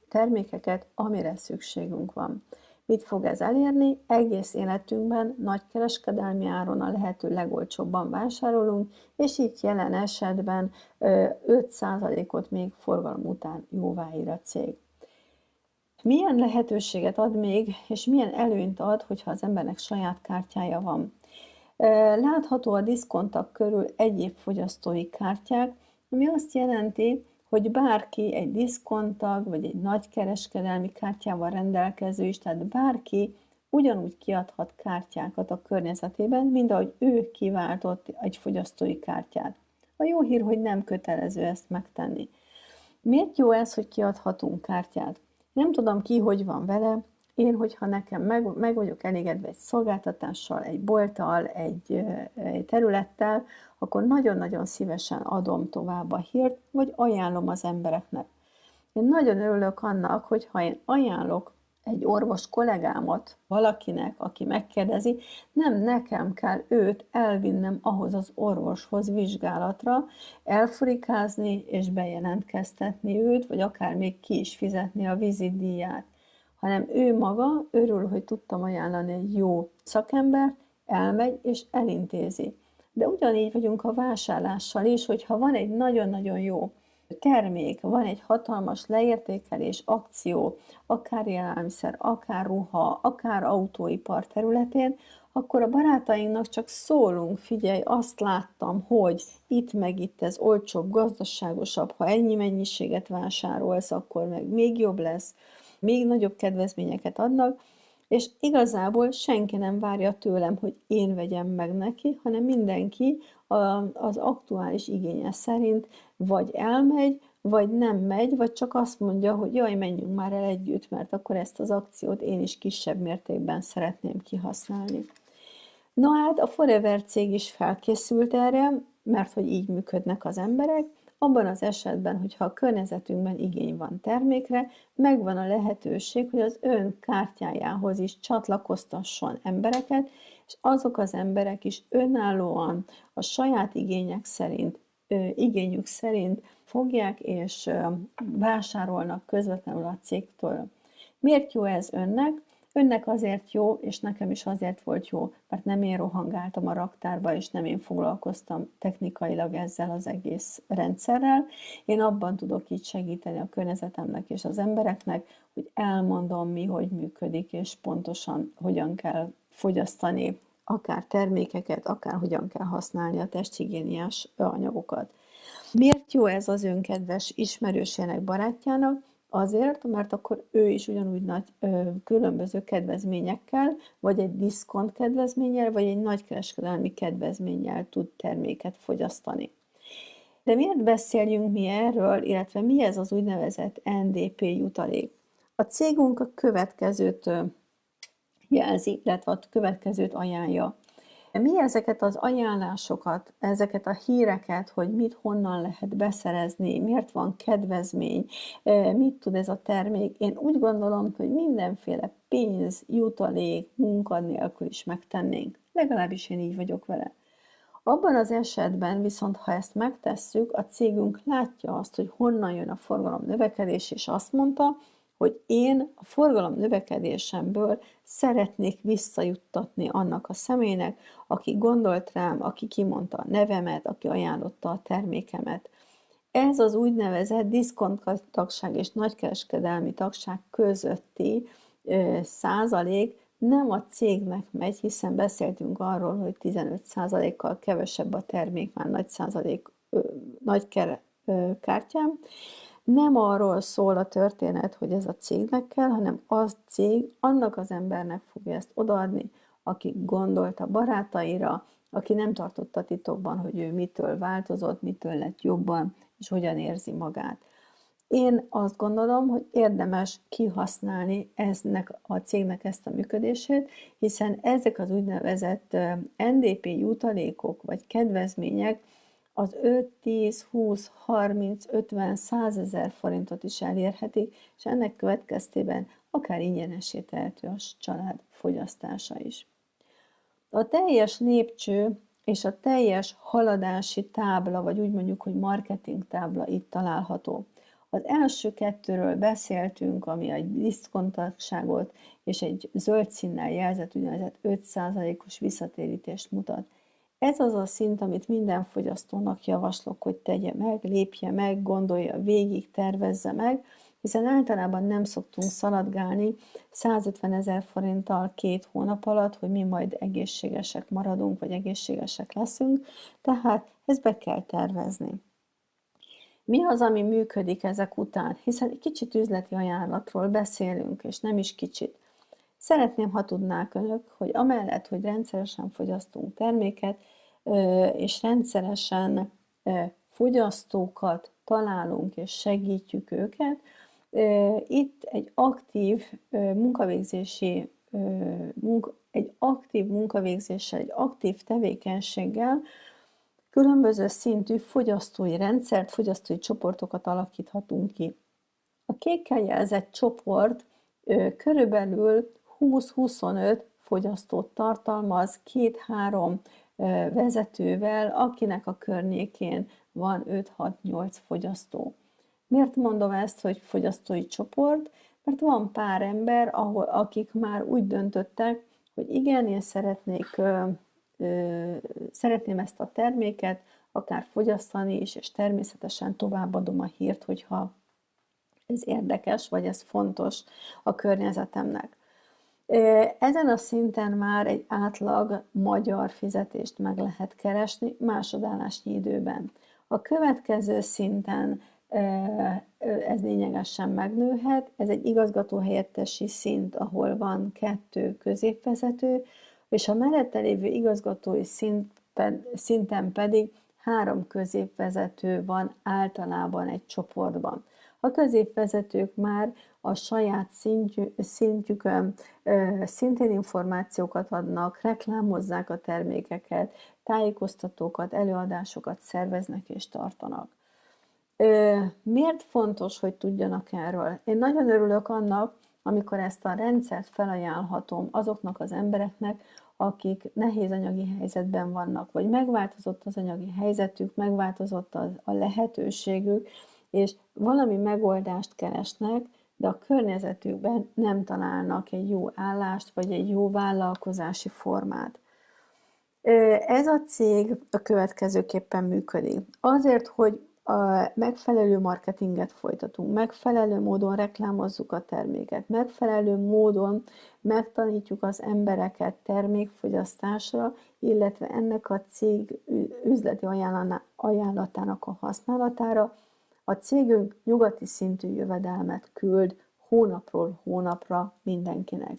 termékeket, amire szükségünk van. Mit fog ez elérni? Egész életünkben nagykereskedelmi áron a lehető legolcsóbban vásárolunk, és így jelen esetben 5%-ot még forgalom után jóváír a cég. Milyen lehetőséget ad még, és milyen előnyt ad, hogyha az embernek saját kártyája van? Látható a diszkonttag körül egyéb fogyasztói kártyák, ami azt jelenti, hogy bárki egy diszkonttag vagy egy nagykereskedelmi kártyával rendelkező is, tehát bárki ugyanúgy kiadhat kártyákat a környezetében, mint ahogy ő kiváltott egy fogyasztói kártyát. A jó hír, hogy nem kötelező ezt megtenni. Miért jó ez, hogy kiadhatunk kártyát? Nem tudom ki, hogy van vele, én, hogyha nekem meg vagyok elégedve egy szolgáltatással, egy bolttal, egy területtel, akkor nagyon-nagyon szívesen adom tovább a hírt, vagy ajánlom az embereknek. Én nagyon örülök annak, hogy ha én ajánlok egy orvos kollégámat valakinek, aki megkérdezi, nem nekem kell őt elvinnem ahhoz az orvoshoz vizsgálatra, elfurikázni és bejelentkeztetni őt, vagy akár még ki is fizetni a vizitdíját, hanem ő maga örül, hogy tudtam ajánlani egy jó szakembert, elmegy és elintézi. De ugyanígy vagyunk a vásárlással is, hogyha van egy nagyon-nagyon jó termék, van egy hatalmas leértékelés, akció, akár élelmiszer, akár ruha, akár autóipar területén, akkor a barátainknak csak szólunk, figyelj, azt láttam, hogy itt meg itt ez olcsóbb, gazdaságosabb, ha ennyi mennyiséget vásárolsz, akkor meg még jobb lesz, még nagyobb kedvezményeket adnak, és igazából senki nem várja tőlem, hogy én vegyem meg neki, hanem mindenki az aktuális igénye szerint vagy elmegy, vagy nem megy, vagy csak azt mondja, hogy jaj, menjünk már el együtt, mert akkor ezt az akciót én is kisebb mértékben szeretném kihasználni. Na hát a Forever cég is felkészült erre, mert hogy így működnek az emberek. abban az esetben, hogyha a környezetünkben igény van termékre, megvan a lehetőség, hogy az ön kártyájához is csatlakoztasson embereket, és azok az emberek is önállóan a saját igényük szerint fogják és vásárolnak közvetlenül a cégtől. Miért jó ez önnek? Önnek azért jó, és nekem is azért volt jó, mert nem én rohangáltam a raktárba, és nem én foglalkoztam technikailag ezzel az egész rendszerrel. Én abban tudok így segíteni a környezetemnek és az embereknek, hogy elmondom, mi hogy működik, és pontosan hogyan kell fogyasztani akár termékeket, akár hogyan kell használni a testhigiéniás anyagokat. Miért jó ez az önkedves ismerősének, barátjának? Azért, mert akkor ő is ugyanúgy nagy különböző kedvezményekkel, vagy egy diszkont kedvezménnyel, vagy egy nagykereskedelmi kedvezménnyel tud terméket fogyasztani. De miért beszéljünk mi erről, illetve mi ez az úgynevezett NDP jutalék? A cégünk a következőt jelzi, illetve a következőt ajánlja. Mi ezeket az ajánlásokat, ezeket a híreket, hogy mit honnan lehet beszerezni, miért van kedvezmény, mit tud ez a termék, én úgy gondolom, hogy mindenféle pénz, jutalék, munka nélkül is megtennénk. Legalábbis én így vagyok vele. Abban az esetben viszont, ha ezt megtesszük, a cégünk látja azt, hogy honnan jön a forgalom növekedés, és azt mondta, hogy én a forgalom növekedésemből szeretnék visszajuttatni annak a személynek, aki gondolt rám, aki kimondta a nevemet, aki ajánlotta a termékemet. Ez az úgynevezett diszkonttagság és nagykereskedelmi tagság közötti százalék nem a cégnek megy, hiszen beszéltünk arról, hogy 15%-kal kevesebb a termék, már nagy kártyám. Nem arról szól a történet, hogy ez a cégnek kell, hanem az cég annak az embernek fogja ezt odaadni, aki gondolt a barátaira, aki nem tartotta titokban, hogy ő mitől változott, mitől lett jobban, és hogyan érzi magát. Én azt gondolom, hogy érdemes kihasználni a cégnek ezt a működését, hiszen ezek az úgynevezett NDP jutalékok vagy kedvezmények az 5, 10, 20, 30, 50, 100 ezer forintot is elérhetik, és ennek következtében akár ingyenessé tehető a család fogyasztása is. A teljes lépcső és a teljes haladási tábla, vagy úgy mondjuk, hogy marketing tábla itt található. Az első kettőről beszéltünk, ami egy diszkonttagságot és egy zöld színnel jelzett úgynevezett 5%-os visszatérítést mutat. Ez az a szint, amit minden fogyasztónak javaslok, hogy tegye meg, lépje meg, gondolja végig, tervezze meg, hiszen általában nem szoktunk szaladgálni 150 000 forinttal 2 hónap alatt, hogy mi majd egészségesek maradunk, vagy egészségesek leszünk, tehát ezt be kell tervezni. Mi az, ami működik ezek után? Hiszen egy kicsit üzleti ajánlatról beszélünk, és nem is kicsit. Szeretném, ha tudnák önök, hogy amellett, hogy rendszeresen fogyasztunk terméket, és rendszeresen fogyasztókat találunk és segítjük őket, itt egy aktív munkavégzéssel, egy aktív tevékenységgel különböző szintű fogyasztói rendszert, fogyasztói csoportokat alakíthatunk ki. A kékkel jelzett csoport körülbelül 20-25 fogyasztót tartalmaz, 2-3 vezetővel, akinek a környékén van 5-6-8 fogyasztó. Miért mondom ezt, hogy fogyasztói csoport? Mert van pár ember, akik már úgy döntöttek, hogy igen, én szeretném ezt a terméket, akár fogyasztani is, és természetesen továbbadom a hírt, hogyha ez érdekes, vagy ez fontos a környezetemnek. Ezen a szinten már egy átlag magyar fizetést meg lehet keresni másodállásnyi időben. A következő szinten ez lényegesen megnőhet, ez egy igazgatóhelyettesi szint, ahol van 2 középvezető, és a mellette lévő igazgatói szinten pedig 3 középvezető van általában egy csoportban. A középvezetők már a saját szintjükön szintén információkat adnak, reklámozzák a termékeket, tájékoztatókat, előadásokat szerveznek és tartanak. Miért fontos, hogy tudjanak erről? Én nagyon örülök annak, amikor ezt a rendszert felajánlhatom azoknak az embereknek, akik nehéz anyagi helyzetben vannak, vagy megváltozott az anyagi helyzetük, megváltozott a lehetőségük, és valami megoldást keresnek, de a környezetükben nem találnak egy jó állást, vagy egy jó vállalkozási formát. Ez a cég a következőképpen működik. Azért, hogy a megfelelő marketinget folytatunk, megfelelő módon reklámozzuk a terméket, megfelelő módon megtanítjuk az embereket termékfogyasztásra, illetve ennek a cég üzleti ajánlatának a használatára. A cégünk nyugati szintű jövedelmet küld hónapról hónapra mindenkinek.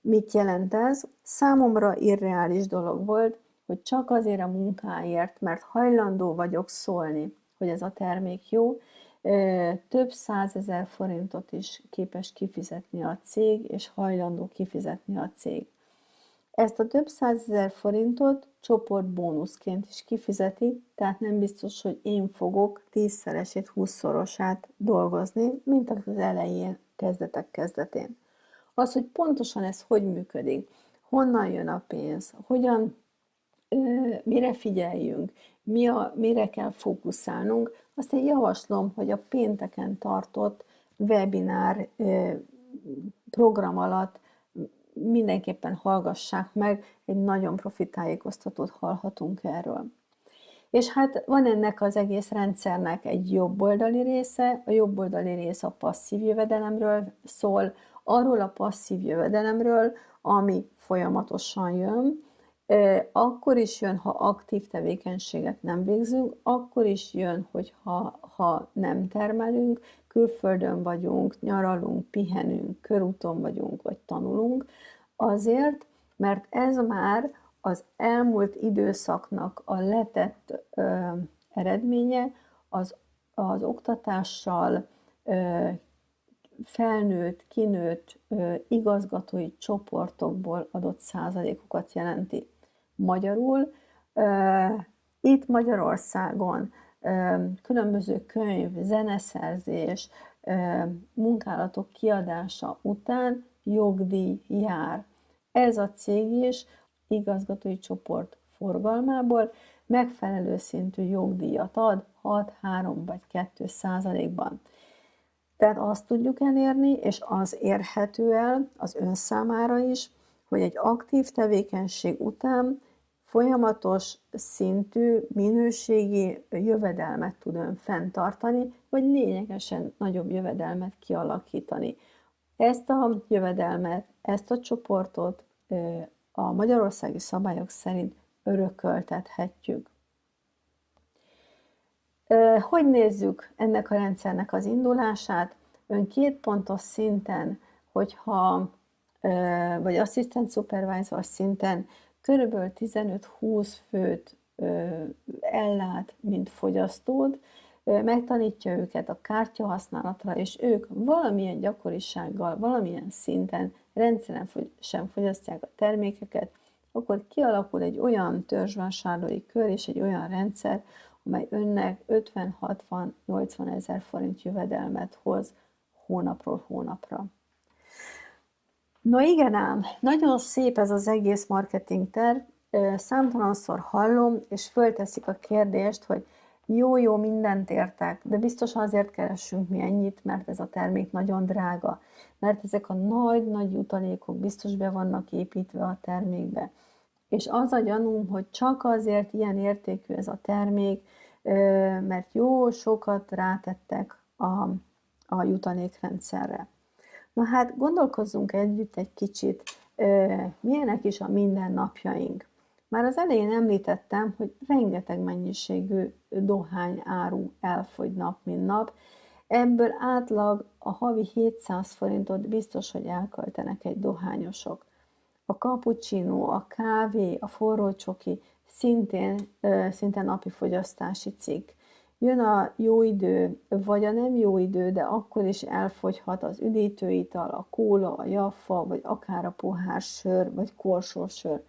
Mit jelent ez? Számomra irreális dolog volt, hogy csak azért a munkáért, mert hajlandó vagyok szólni, hogy ez a termék jó, több 100 000 forintot is képes kifizetni a cég, és hajlandó kifizetni a cég. Ezt a több 100 000 forintot csoportbónuszként is kifizeti, tehát nem biztos, hogy én fogok 10-szeresét, 20-szorosát dolgozni, mint az elején, kezdetén. Az, hogy pontosan ez hogy működik, honnan jön a pénz, mire figyeljünk, mire kell fókuszálnunk, azt én javaslom, hogy a pénteken tartott webinár program alatt mindenképpen hallgassák meg, egy nagyon profi tájékoztatót hallhatunk erről. És hát van ennek az egész rendszernek egy jobboldali része, a jobboldali része a passzív jövedelemről szól, arról a passzív jövedelemről, ami folyamatosan jön, akkor is jön, ha aktív tevékenységet nem végzünk, akkor is jön, ha nem termelünk, külföldön vagyunk, nyaralunk, pihenünk, körúton vagyunk, vagy tanulunk, azért, mert ez már az elmúlt időszaknak a letett eredménye, az oktatással felnőtt, kinőtt igazgatói csoportokból adott százalékokat jelenti. Magyarul itt Magyarországon különböző könyv, zeneszerzés, munkálatok kiadása után jogdíj jár. Ez a cég is igazgatói csoport forgalmából megfelelő szintű jogdíjat ad 6, 3 vagy 2%-ban. Tehát azt tudjuk elérni, és az érhető el az ön számára is, hogy egy aktív tevékenység után folyamatos szintű, minőségi jövedelmet tud ön fenntartani, vagy lényegesen nagyobb jövedelmet kialakítani. Ezt a jövedelmet, ezt a csoportot a magyarországi szabályok szerint örököltethetjük. Hogy nézzük ennek a rendszernek az indulását? Ön 2 pontos szinten, vagy asszisztent supervisor szinten körülbelül 15-20 főt ellát, mint fogyasztót, megtanítja őket a kártyahasználatra, és ők valamilyen gyakorisággal, valamilyen szinten rendszeresen fogyasztják a termékeket, akkor kialakul egy olyan törzsvásárlói kör és egy olyan rendszer, amely önnek 50-60-80 000 forint jövedelmet hoz hónapról hónapra. No igen ám, nagyon szép ez az egész marketing terv, számtalanszor hallom, és fölteszik a kérdést, hogy jó, mindent értek, de biztos azért keressünk mi ennyit, mert ez a termék nagyon drága, mert ezek a nagy jutalékok biztos be vannak építve a termékbe. És az a gyanúm, hogy csak azért ilyen értékű ez a termék, mert jó sokat rátettek a jutalékrendszerre. Na hát gondolkozzunk együtt egy kicsit, milyenek is a mindennapjaink. Már az elején említettem, hogy rengeteg mennyiségű dohányáru elfogy nap, mint nap. Ebből átlag a havi 700 forintot biztos, hogy elköltenek egy dohányosok. A cappuccino, a kávé, a forró csoki szinte napi fogyasztási cikk. Jön a jó idő, vagy a nem jó idő, de akkor is elfogyhat az üdítőital, a kóla, a jaffa, vagy akár a pohársör, vagy korsósör.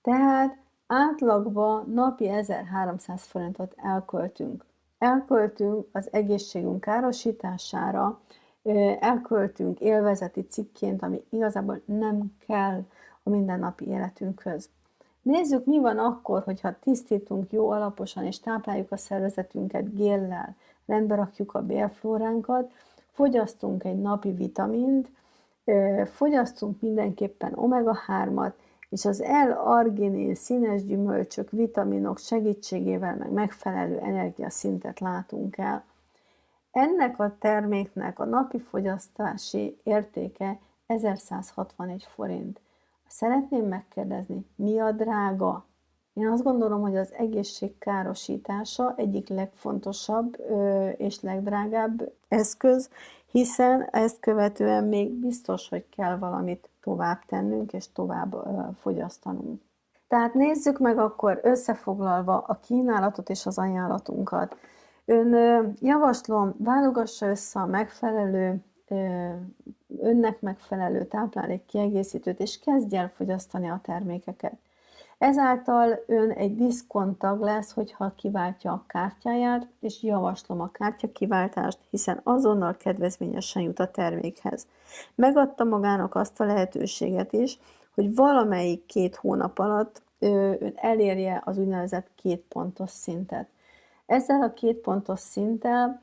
Tehát átlagban napi 1300 forintot elköltünk elköltünk az egészségünk károsítására, elköltünk élvezeti cikként, ami igazából nem kell a mindennapi életünkhöz. Nézzük, mi van akkor, hogyha tisztítunk jó alaposan, és tápláljuk a szervezetünket géllel, rendbe rakjuk a bélflóránkat, fogyasztunk egy napi vitamint, fogyasztunk mindenképpen omega-3-at, és az L-arginin színes gyümölcsök, vitaminok segítségével meg megfelelő energiaszintet látunk el. Ennek a terméknek a napi fogyasztási értéke 1161 forint. Szeretném megkérdezni, mi a drága? Én azt gondolom, hogy az egészség károsítása egyik legfontosabb és legdrágább eszköz, hiszen ezt követően még biztos, hogy kell valamit tovább tennünk és tovább fogyasztanunk. Tehát nézzük meg akkor összefoglalva a kínálatot és az ajánlatunkat. Javaslom, válogassa össze a megfelelő, önnek megfelelő táplálék kiegészítőt, és kezdj el fogyasztani a termékeket. Ezáltal ön egy diszkonttag lesz, hogyha kiváltja a kártyáját, és javaslom a kártyakiváltást, hiszen azonnal kedvezményesen jut a termékhez. Megadta magának azt a lehetőséget is, hogy valamelyik 2 hónap alatt ön elérje az úgynevezett 2 pontos szintet. Ezzel a 2 pontos szinttel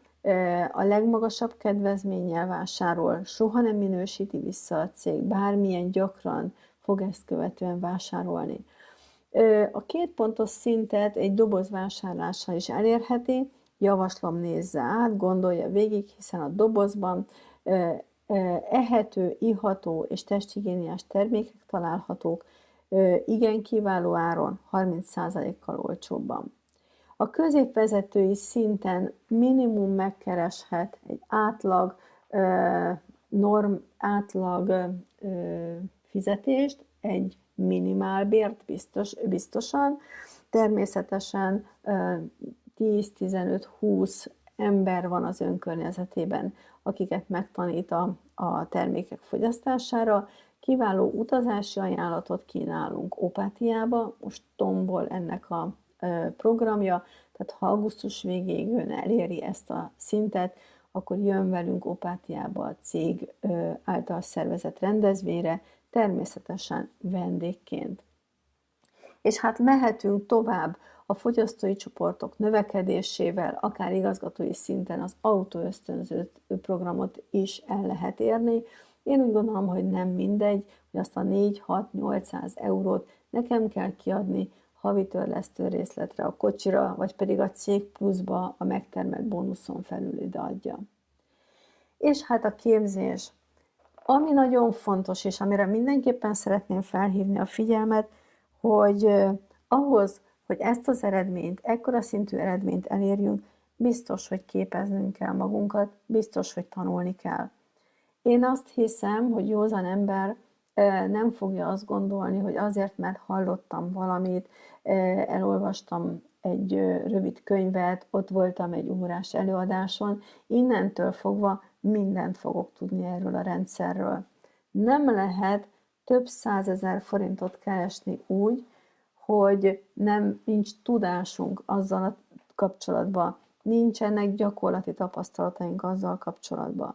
a legmagasabb kedvezménnyel vásárol, soha nem minősíti vissza a cég, bármilyen gyakran fog ezt követően vásárolni. A 2 pontos szintet egy dobozvásárlással is elérheti, javaslom nézze át, gondolja végig, hiszen a dobozban ehető, iható és testhigiéniás termékek találhatók, igen kiváló áron, 30%-kal olcsóbban. A középvezetői szinten minimum megkereshet egy átlag fizetést, egy minimálbért biztosan, természetesen 10-15-20 ember van az önkörnyezetében, akiket megtanít a termékek fogyasztására. Kiváló utazási ajánlatot kínálunk Opátiába, most tombol ennek a programja, tehát ha augusztus végéig ön eléri ezt a szintet, akkor jön velünk Opátiába a cég által szervezett rendezvényre, természetesen vendégként. És hát mehetünk tovább a fogyasztói csoportok növekedésével, akár igazgatói szinten az autóösztönző programot is el lehet érni. Én úgy gondolom, hogy nem mindegy, hogy azt a 4-6-800 eurót nekem kell kiadni havi törlesztő részletre a kocsira, vagy pedig a cég pluszba a megtermelt bónuszon felül ideadja. És hát a képzés. Ami nagyon fontos, és amire mindenképpen szeretném felhívni a figyelmet, hogy ahhoz, hogy ezt az eredményt, ekkora szintű eredményt elérjünk, biztos, hogy képeznünk kell magunkat, biztos, hogy tanulni kell. Én azt hiszem, hogy józan ember nem fogja azt gondolni, hogy azért, mert hallottam valamit, elolvastam egy rövid könyvet, ott voltam egy órás előadáson, innentől fogva mindent fogok tudni erről a rendszerről. Nem lehet több 100 000 forintot keresni úgy, hogy nincs tudásunk azzal a kapcsolatban, nincsenek gyakorlati tapasztalataink azzal kapcsolatban.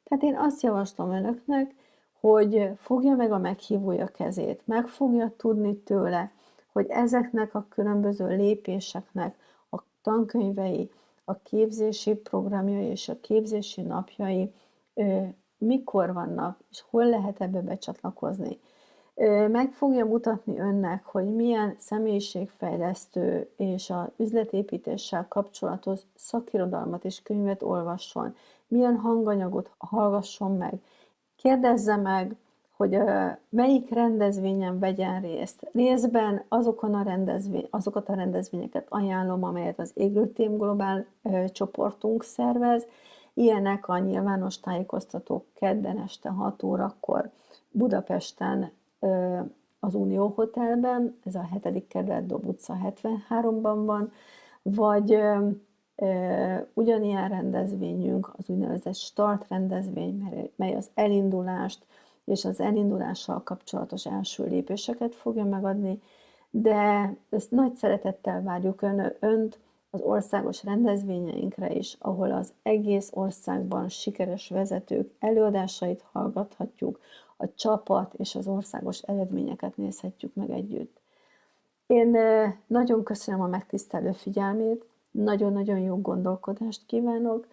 Tehát én azt javaslom önöknek, hogy fogja meg a meghívója kezét, meg fogja tudni tőle, hogy ezeknek a különböző lépéseknek a tankönyvei, a képzési programjai és a képzési napjai mikor vannak, és hol lehet ebbe becsatlakozni. Meg fogja mutatni önnek, hogy milyen személyiségfejlesztő és az üzletépítéssel kapcsolatos szakirodalmat és könyvet olvasson, milyen hanganyagot hallgasson meg, kérdezze meg, hogy melyik rendezvényen vegyen részt. Részben azokat a rendezvényeket ajánlom, amelyet az Eagle Team Global csoportunk szervez. Ilyenek a nyilvános tájékoztatók kedden este 6 órakor Budapesten az Unió Hotelben, ez a 7. kerület Dob utca 73-ban van, vagy ugyanilyen rendezvényünk, az úgynevezett Start rendezvény, mely az elindulást és az elindulással kapcsolatos első lépéseket fogja megadni, de ezt nagy szeretettel várjuk önt az országos rendezvényeinkre is, ahol az egész országban sikeres vezetők előadásait hallgathatjuk, a csapat és az országos eredményeket nézhetjük meg együtt. Én nagyon köszönöm a megtisztelő figyelmét, nagyon-nagyon jó gondolkodást kívánok,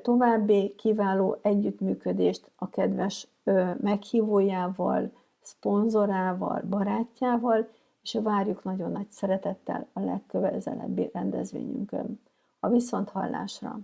további kiváló együttműködést a kedves meghívójával, szponzorával, barátjával, és várjuk nagyon nagy szeretettel a legközelebbi rendezvényünkön. A viszonthallásra!